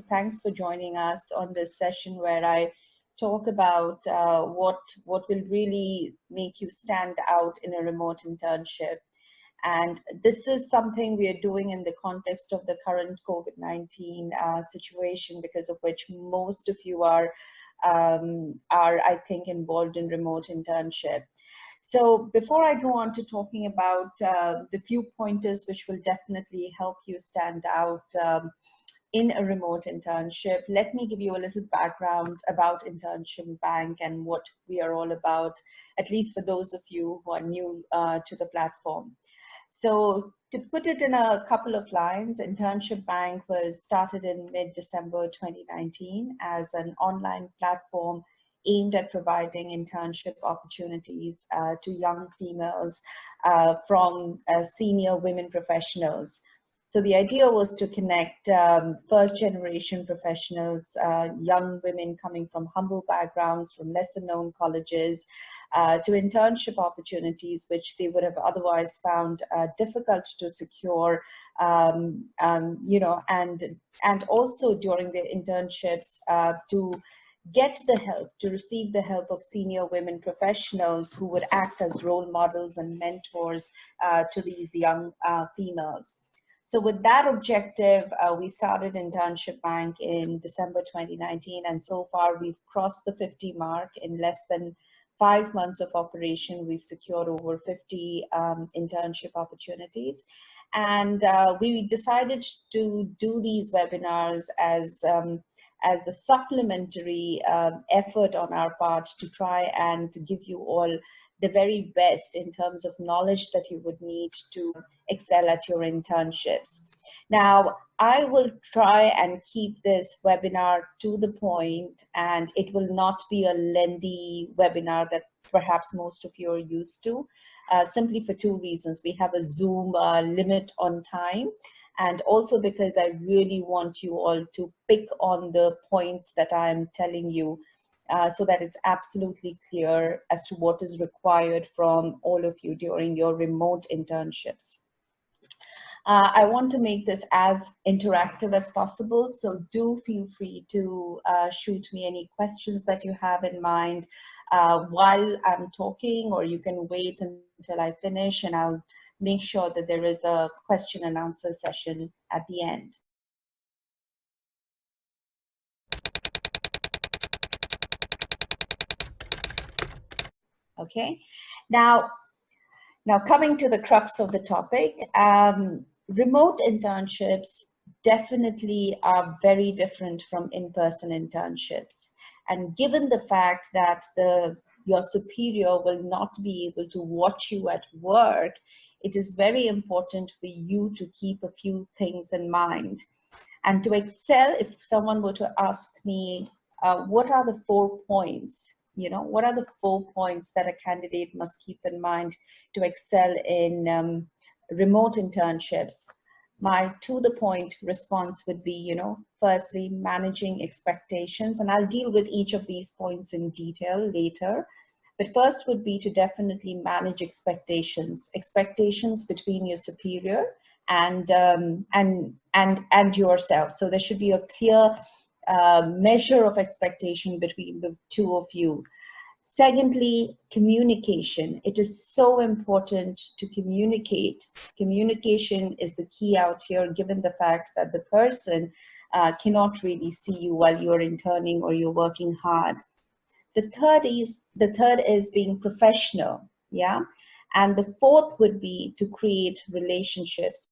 thanks for joining us on this session where I talk about what will really make you stand out in a remote internship. And this is something we are doing in the context of the current COVID-19 situation, because of which most of you are, I think, involved in remote internship. So before I go on to talking about the few pointers which will definitely help you stand out in a remote internship, let me give you a little background about Internship Bank and what we are all about, at least for those of you who are new to the platform. So to put it in a couple of lines, Internship Bank was started in mid-December 2019 as an online platform aimed at providing internship opportunities to young females from senior women professionals. So the idea was to connect first-generation professionals, young women coming from humble backgrounds, from lesser-known colleges, to internship opportunities which they would have otherwise found difficult to secure, and also during their internships to get the help, to receive the help of senior women professionals who would act as role models and mentors to these young females. So with that objective, we started Internship Bank in December 2019, and so far we've crossed the 50 mark. In less than 5 months of operation, we've secured over 50 internship opportunities. And we decided to do these webinars as a supplementary effort on our part to try and give you all the very best in terms of knowledge that you would need to excel at your internships. Now, I will try and keep this webinar to the point, and it will not be a lengthy webinar that perhaps most of you are used to, simply for two reasons. We have a Zoom limit on time, and also because I really want you all to pick on the points that I'm telling you so that it's absolutely clear as to what is required from all of you during your remote internships. I want to make this as interactive as possible, so do feel free to shoot me any questions that you have in mind while I'm talking, or you can wait until I finish and I'll make sure that there is a question and answer session at the end. Okay, now coming to the crux of the topic, remote internships definitely are very different from in-person internships. And given the fact that your superior will not be able to watch you at work, it is very important for you to keep a few things in mind. And to excel, if someone were to ask me, what are the 4 points? What are the 4 points that a candidate must keep in mind to excel in remote internships? My to-the-point response would be, firstly, managing expectations. And I'll deal with each of these points in detail later. But first would be to definitely manage expectations between your superior and yourself. So there should be a clear measure of expectation between the two of you. Secondly, communication. It is so important to communicate. Communication is the key out here, given the fact that the person cannot really see you while you're interning or you're working hard. The third is being professional, yeah? And the fourth would be to create relationships.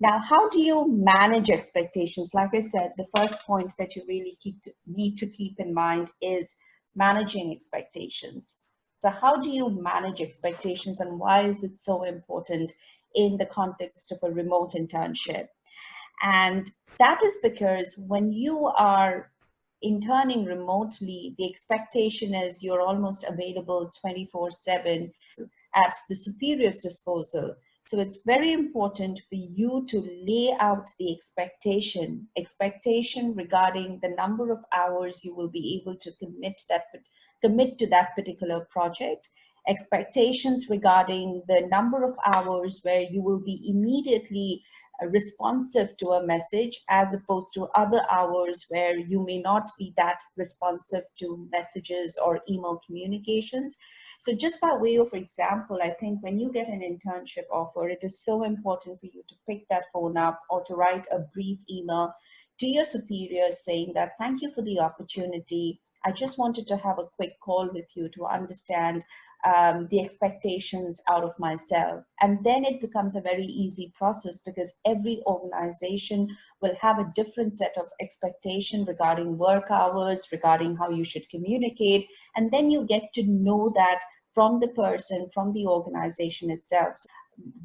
Now, how do you manage expectations? Like I said, the first point that you really need to keep in mind is managing expectations. So how do you manage expectations, and why is it so important in the context of a remote internship? And that is because when you are interning remotely, the expectation is you're almost available 24/7 at the superior's disposal. So it's very important for you to lay out the expectation regarding the number of hours you will be able to commit to that particular project, expectations regarding the number of hours where you will be immediately responsive to a message, as opposed to other hours where you may not be that responsive to messages or email communications. So just by way of example, I think when you get an internship offer, it is so important for you to pick that phone up or to write a brief email to your superiors saying that, thank you for the opportunity. I just wanted to have a quick call with you to understand the expectations out of myself. And then it becomes a very easy process, because every organization will have a different set of expectation regarding work hours, regarding how you should communicate. And then you get to know that from the person, from the organization itself. So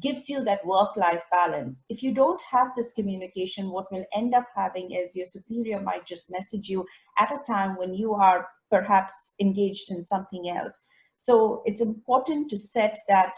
gives you that work-life balance. If you don't have this communication, what will end up having is your superior might just message you at a time when you are perhaps engaged in something else. So it's important to set that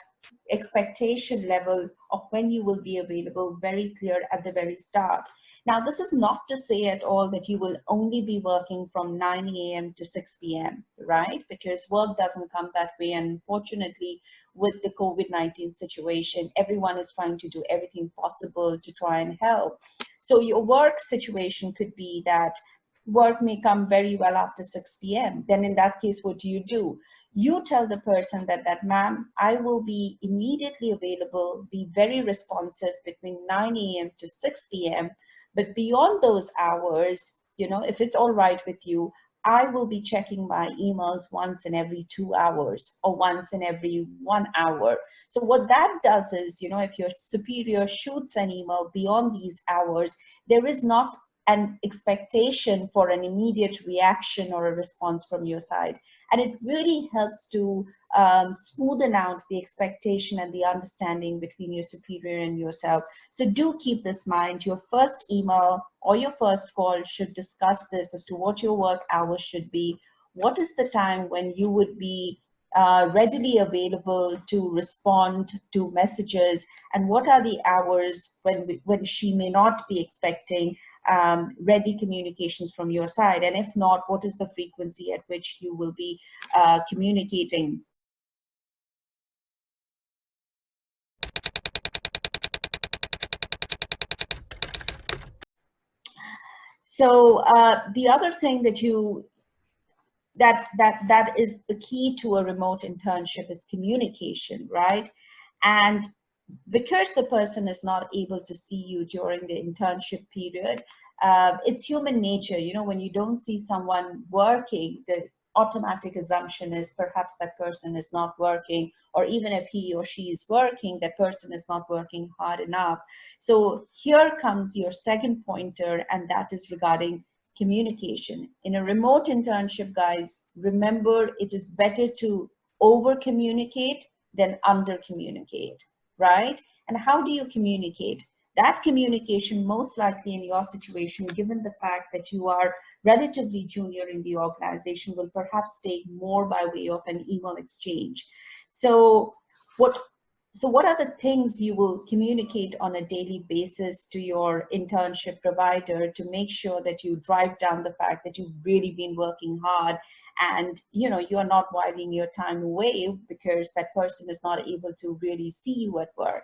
expectation level of when you will be available very clear at the very start. Now, this is not to say at all that you will only be working from 9 a.m. to 6 p.m., right? Because work doesn't come that way. And unfortunately, with the COVID-19 situation, everyone is trying to do everything possible to try and help. So your work situation could be that work may come very well after 6 p.m. Then in that case, what do? You tell the person that, ma'am, I will be immediately available, be very responsive between 9 a.m. to 6 p.m. But beyond those hours, if it's all right with you, I will be checking my emails once in every 2 hours or once in every 1 hour. So what that does is, if your superior shoots an email beyond these hours, there is not an expectation for an immediate reaction or a response from your side. And it really helps to smoothen out the expectation and the understanding between your superior and yourself. So do keep this in mind. Your first email or your first call should discuss this as to what your work hours should be. What is the time when you would be readily available to respond to messages, and what are the hours when she may not be expecting ready communications from your side? And if not, what is the frequency at which you will be communicating? So the other thing that is the key to a remote internship is communication, right? And because the person is not able to see you during the internship period, it's human nature. When you don't see someone working, the automatic assumption is perhaps that person is not working, or even if he or she is working, that person is not working hard enough. So here comes your second pointer, and that is regarding communication. In a remote internship, guys, remember, it is better to over communicate than under communicate, right? And how do you communicate? That communication, most likely in your situation, given the fact that you are relatively junior in the organization, will perhaps take more by way of an email exchange. So what are the things you will communicate on a daily basis to your internship provider to make sure that you drive down the fact that you've really been working hard, and you are not whiling your time away because that person is not able to really see you at work?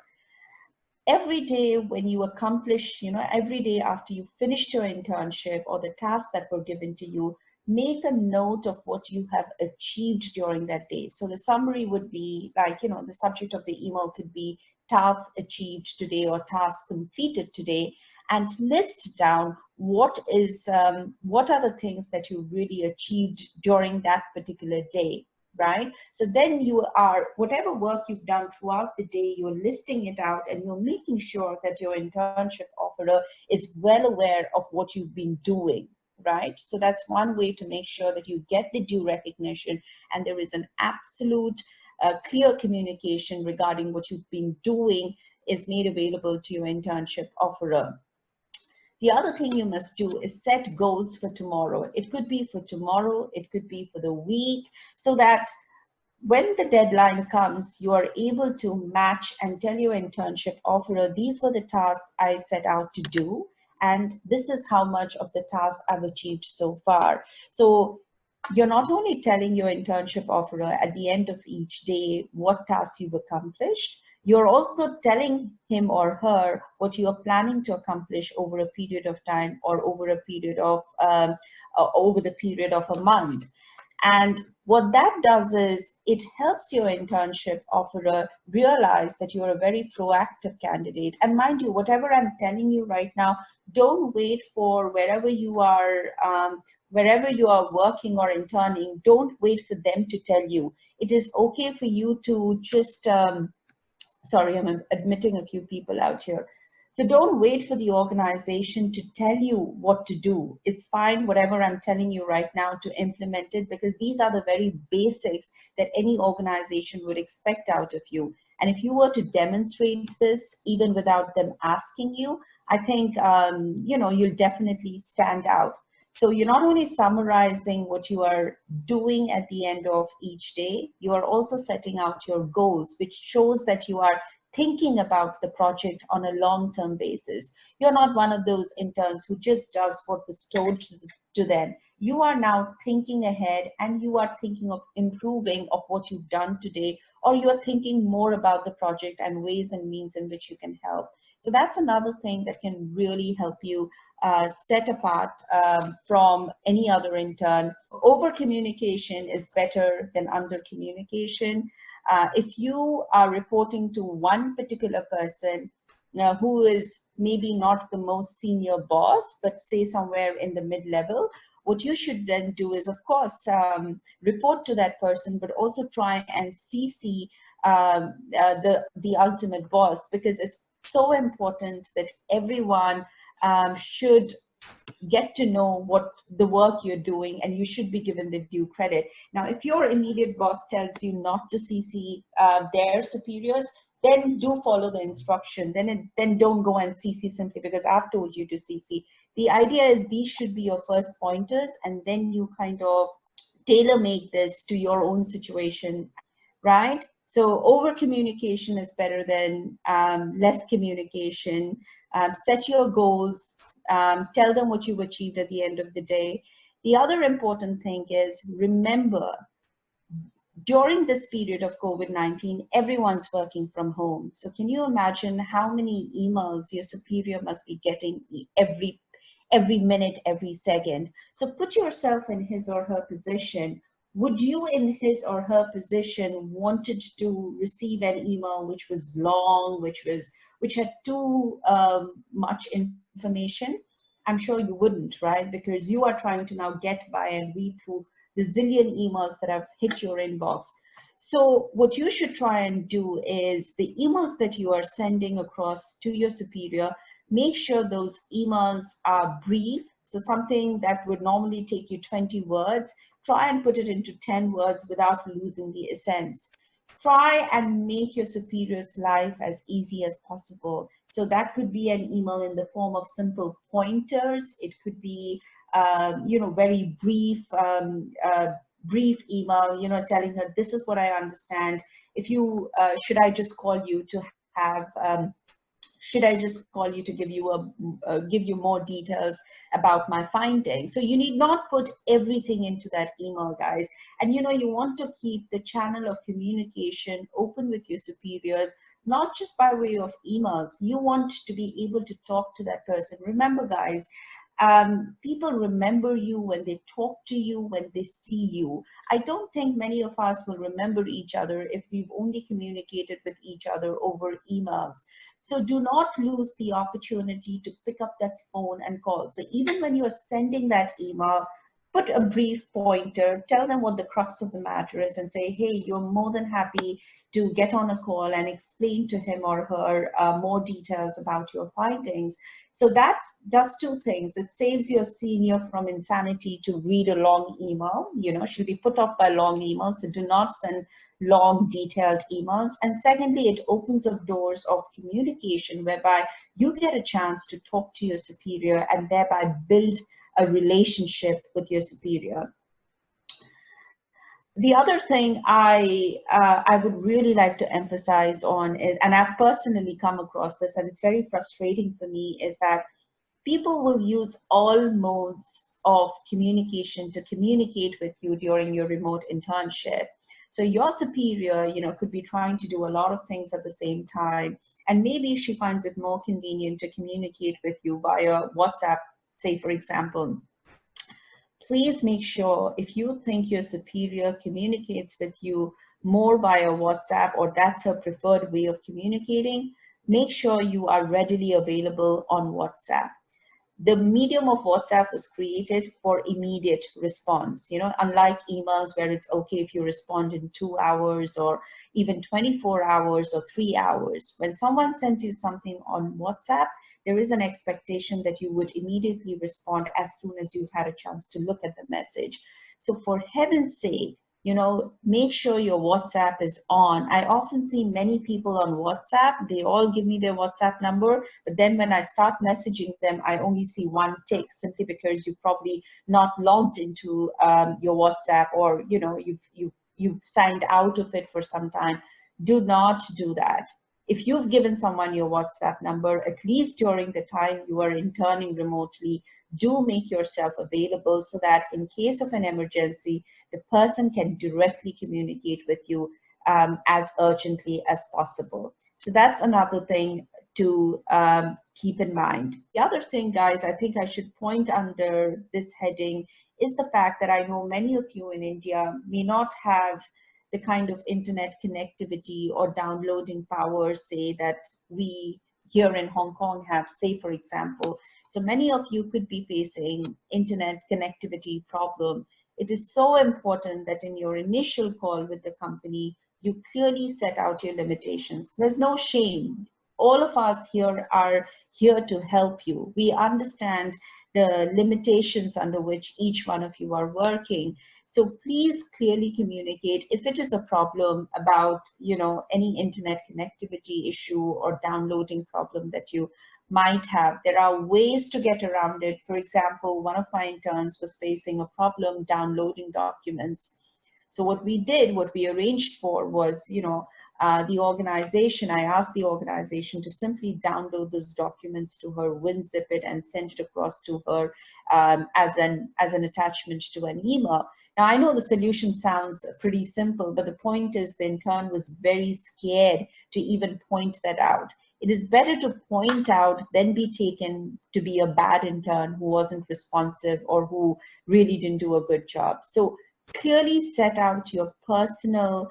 Every day when you accomplish, every day after you finished your internship or the tasks that were given to you, make a note of what you have achieved during that day. So the summary would be like, the subject of the email could be tasks achieved today or tasks completed today, and list down what are the things that you really achieved during that particular day, right? So then whatever work you've done throughout the day, you're listing it out, and you're making sure that your internship offerer is well aware of what you've been doing, right? So that's one way to make sure that you get the due recognition, and there is an absolute clear communication regarding what you've been doing is made available to your internship offerer. The other thing you must do is set goals for tomorrow. It could be for tomorrow, it could be for the week, so that when the deadline comes, you are able to match and tell your internship offerer, these were the tasks I set out to do, and this is how much of the task I've achieved so far. So you're not only telling your internship offerer at the end of each day what tasks you've accomplished, you're also telling him or her what you're planning to accomplish over a period of time, or over a period of over the period of a month. And what that does is it helps your internship offerer realize that you're a very proactive candidate. And mind you, whatever I'm telling you right now, don't wait for wherever you are working or interning, don't wait for them to tell you. It is okay for you to just sorry, I'm admitting a few people out here. So don't wait for the organization to tell you what to do. It's fine, whatever I'm telling you right now, to implement it, because these are the very basics that any organization would expect out of you. And if you were to demonstrate this, even without them asking you, I think, you'll definitely stand out. So you're not only summarizing what you are doing at the end of each day, you are also setting out your goals, which shows that you are thinking about the project on a long-term basis. You're not one of those interns who just does what was told to them. You are now thinking ahead, and you are thinking of improving of what you've done today, or you are thinking more about the project and ways and means in which you can help. So that's another thing that can really help you set apart from any other intern. Over communication is better than under communication. If you are reporting to one particular person who is maybe not the most senior boss, but say somewhere in the mid-level, what you should then do is, of course, report to that person, but also try and CC the ultimate boss, because it's so important that everyone should get to know what the work you're doing, and you should be given the due credit. Now, if your immediate boss tells you not to CC their superiors, then do follow the instruction. Then don't go and CC simply because I've told you to CC. The idea is these should be your first pointers, and then you kind of tailor make this to your own situation, right? So over communication is better than less communication. Set your goals, tell them what you've achieved at the end of the day. The other important thing is, remember, during this period of COVID-19, everyone's working from home. So can you imagine how many emails your superior must be getting every minute, every second? So put yourself in his or her position. Would you, in his or her position, wanted to receive an email which was long, which had too much information? I'm sure you wouldn't, right? Because you are trying to now get by and read through the zillion emails that have hit your inbox. So what you should try and do is, the emails that you are sending across to your superior, make sure those emails are brief. So something that would normally take you 20 words, try and put it into 10 words without losing the essence. Try and make your superior's life as easy as possible. So that could be an email in the form of simple pointers. It could be, very brief email, telling her, this is what I understand. If you, should I just call you to have, should I just call you to give you more details about my findings? So you need not put everything into that email, guys. And you want to keep the channel of communication open with your superiors, not just by way of emails. You want to be able to talk to that person. Remember, guys, people remember you when they talk to you, when they see you. I don't think many of us will remember each other if we've only communicated with each other over emails. So do not lose the opportunity to pick up that phone and call. So even when you're sending that email, put a brief pointer, tell them what the crux of the matter is, and say, hey, you're more than happy to get on a call and explain to him or her more details about your findings. So that does two things. It saves your senior from insanity to read a long email. She'll be put off by long emails, so do not send long, detailed emails. And secondly, it opens up doors of communication whereby you get a chance to talk to your superior and thereby build a relationship with your superior. The other thing I would really like to emphasize on is, and I've personally come across this, and it's very frustrating for me, is that people will use all modes of communication to communicate with you during your remote internship. So your superior, could be trying to do a lot of things at the same time, and maybe she finds it more convenient to communicate with you via WhatsApp, say for example. Please make sure, if you think your superior communicates with you more via WhatsApp, or that's her preferred way of communicating, make sure you are readily available on WhatsApp. The medium of WhatsApp was created for immediate response, unlike emails where it's okay if you respond in 2 hours or even 24 hours or 3 hours. When someone sends you something on WhatsApp, there is an expectation that you would immediately respond as soon as you've had a chance to look at the message. So for heaven's sake, make sure your WhatsApp is on. I often see many people on WhatsApp, they all give me their WhatsApp number, but then when I start messaging them, I only see one tick, simply because you've probably not logged into your WhatsApp, or you've signed out of it for some time. Do not do that. If you've given someone your WhatsApp number, at least during the time you are interning remotely, do make yourself available so that in case of an emergency, the person can directly communicate with you as urgently as possible. So that's another thing to keep in mind. The other thing, guys, I think I should point under this heading is the fact that I know many of you in India may not have the kind of internet connectivity or downloading power, say, that we here in Hong Kong have, say, for example. So many of you could be facing internet connectivity problem. It is so important that in your initial call with the company, you clearly set out your limitations. There's no shame. All of us here are here to help you. We understand the limitations under which each one of you are working. So please clearly communicate if it is a problem about, any internet connectivity issue or downloading problem that you might have. There are ways to get around it. For example, one of my interns was facing a problem downloading documents. So what we arranged for was, the organization, I asked the organization to simply download those documents to her, WinZip it, and send it across to her as an attachment to an email. Now, I know the solution sounds pretty simple, but the point is the intern was very scared to even point that out. It is better to point out than be taken to be a bad intern who wasn't responsive or who really didn't do a good job. So clearly set out your personal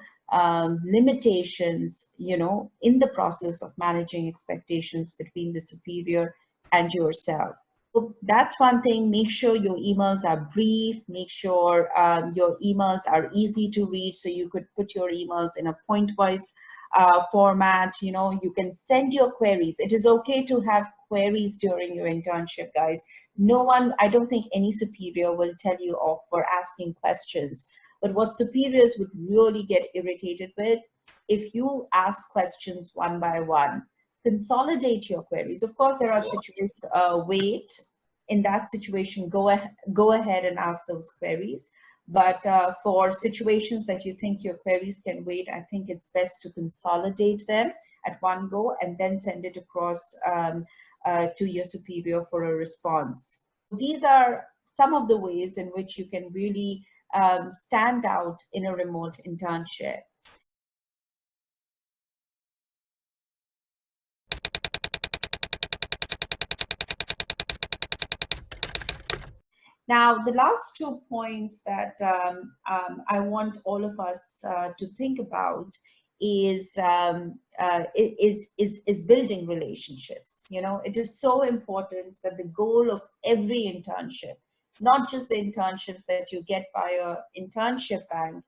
limitations, in the process of managing expectations between the superior and yourself. So that's one thing. Make sure your emails are brief. Make sure your emails are easy to read. So you could put your emails in a point-wise format. You can send your queries. It is okay to have queries during your internship, guys. No one, I don't think any superior will tell you off for asking questions. But what superiors would really get irritated with, if you ask questions one by one, consolidate your queries. Of course, there are situations, wait, in that situation, go ahead and ask those queries. But for situations that you think your queries can wait, I think it's best to consolidate them at one go and then send it across to your superior for a response. These are some of the ways in which you can really stand out in a remote internship. Now, the last 2 points that I want all of us to think about is building relationships. It is so important that the goal of every internship, not just the internships that you get via internship bank,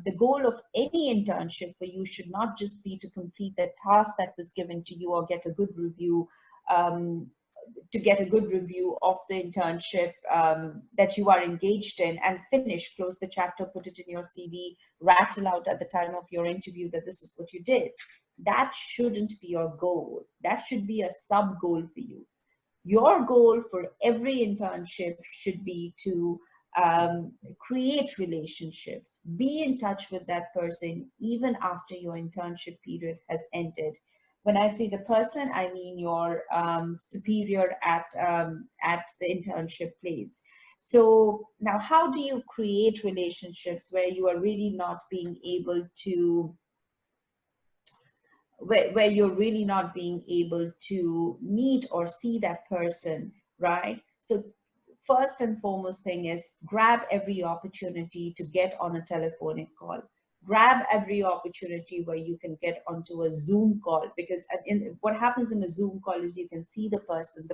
the goal of any internship for you should not just be to complete the task that was given to you or get a good review, of the internship that you are engaged in, and finish, close the chapter, put it in your CV, rattle out at the time of your interview that this is what you did. That shouldn't be your goal. That should be a sub goal for you. Your goal for every internship should be to create relationships, be in touch with that person even after your internship period has ended. When I say the person, I mean your superior at the internship place. So now, how do you create relationships where you are really not being able to, where you're really not being able to meet or see that person, right? So first and foremost thing is grab every opportunity to get on a telephonic call. Grab every opportunity where you can get onto a Zoom call, because what happens in a Zoom call is you can see the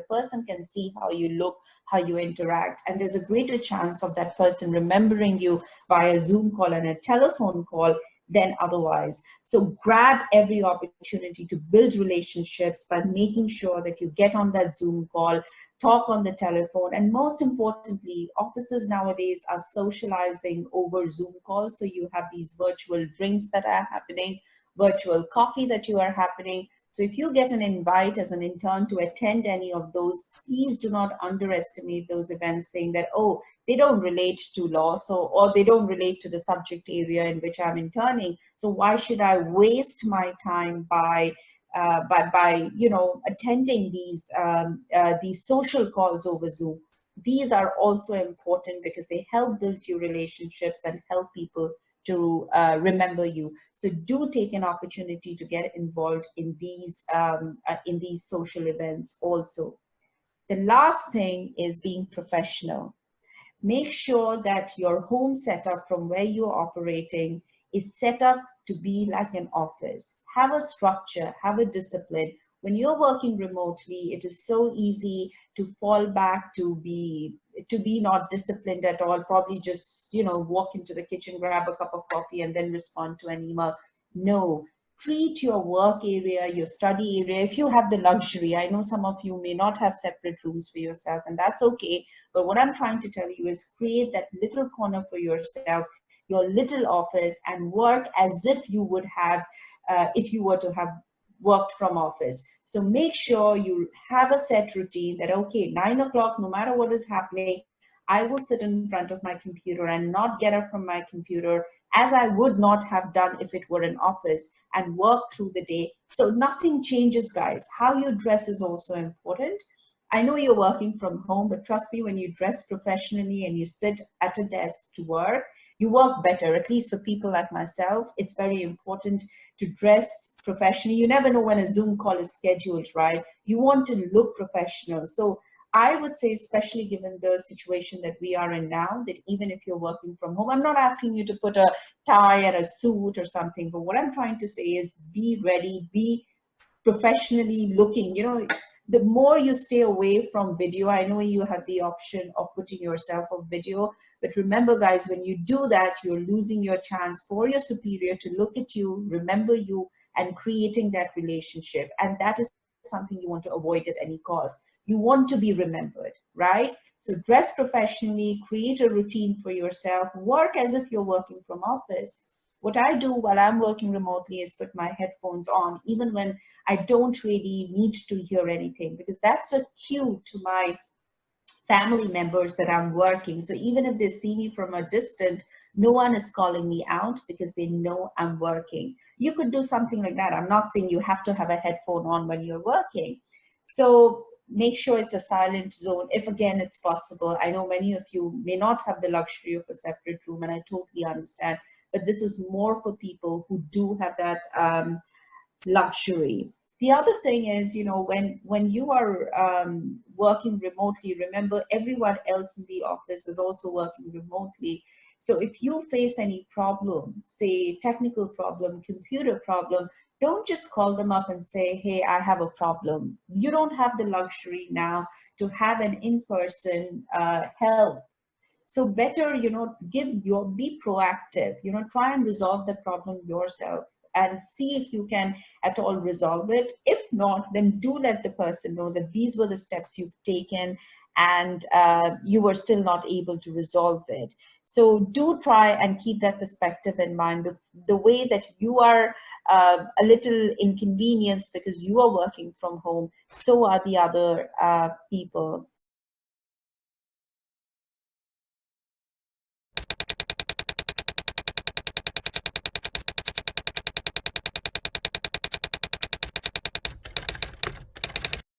person can see how you look, how you interact, and there's a greater chance of that person remembering you via Zoom call and a telephone call than otherwise. So grab every opportunity to build relationships by making sure that you get on that Zoom call, talk on the telephone, and most importantly, offices nowadays are socializing over Zoom calls. So you have these virtual drinks that are happening, virtual coffee that you are happening. So if you get an invite as an intern to attend any of those, please do not underestimate those events saying that, oh, they don't relate to law, so, or they don't relate to the subject area in which I'm interning. So why should I waste my time by attending these social calls over Zoom? These are also important because they help build your relationships and help people to remember you. So do take an opportunity to get involved in these social events also. The last thing is being professional. Make sure that your home setup from where you're operating is set up to be like an office. Have a structure, have a discipline. When you're working remotely, it is so easy to fall back to be not disciplined at all, probably just, walk into the kitchen, grab a cup of coffee, and then respond to an email. No, treat your work area, your study area, if you have the luxury. I know some of you may not have separate rooms for yourself, and that's okay. But what I'm trying to tell you is create that little corner for yourself, your little office, and work as if you would have, if you were to have worked from office. So make sure you have a set routine that, okay, 9 o'clock, no matter what is happening, I will sit in front of my computer and not get up from my computer as I would not have done if it were an office, and work through the day. So nothing changes, guys. How you dress is also important. I know you're working from home, but trust me, when you dress professionally and you sit at a desk to work, you work better. At least for people like myself, it's very important to dress professionally. You never know when a Zoom call is scheduled, right? You want to look professional. So I would say, especially given the situation that we are in now, that even if you're working from home, I'm not asking you to put a tie and a suit or something, but what I'm trying to say is be ready, be professionally looking. The more you stay away from video, I know you have the option of putting yourself on video, but remember, guys, when you do that, you're losing your chance for your superior to look at you, remember you, and creating that relationship. And that is something you want to avoid at any cost. You want to be remembered, right? So dress professionally, create a routine for yourself, work as if you're working from office. What I do while I'm working remotely is put my headphones on, even when I don't really need to hear anything, because that's a cue to my family members that I'm working. So even if they see me from a distance, no one is calling me out because they know I'm working. You could do something like that. I'm not saying you have to have a headphone on when you're working. So make sure it's a silent zone if again it's possible. I know many of you may not have the luxury of a separate room, and I totally understand, but this is more for people who do have that luxury. The other thing is, when you are working remotely, remember everyone else in the office is also working remotely. So if you face any problem, say technical problem, computer problem, don't just call them up and say, hey, I have a problem. You don't have the luxury now to have an in-person help. So better, be proactive, try and resolve the problem yourself and see if you can at all resolve it. If not, then do let the person know that these were the steps you've taken and you were still not able to resolve it. So do try and keep that perspective in mind. The way that you are a little inconvenienced because you are working from home, so are the other people.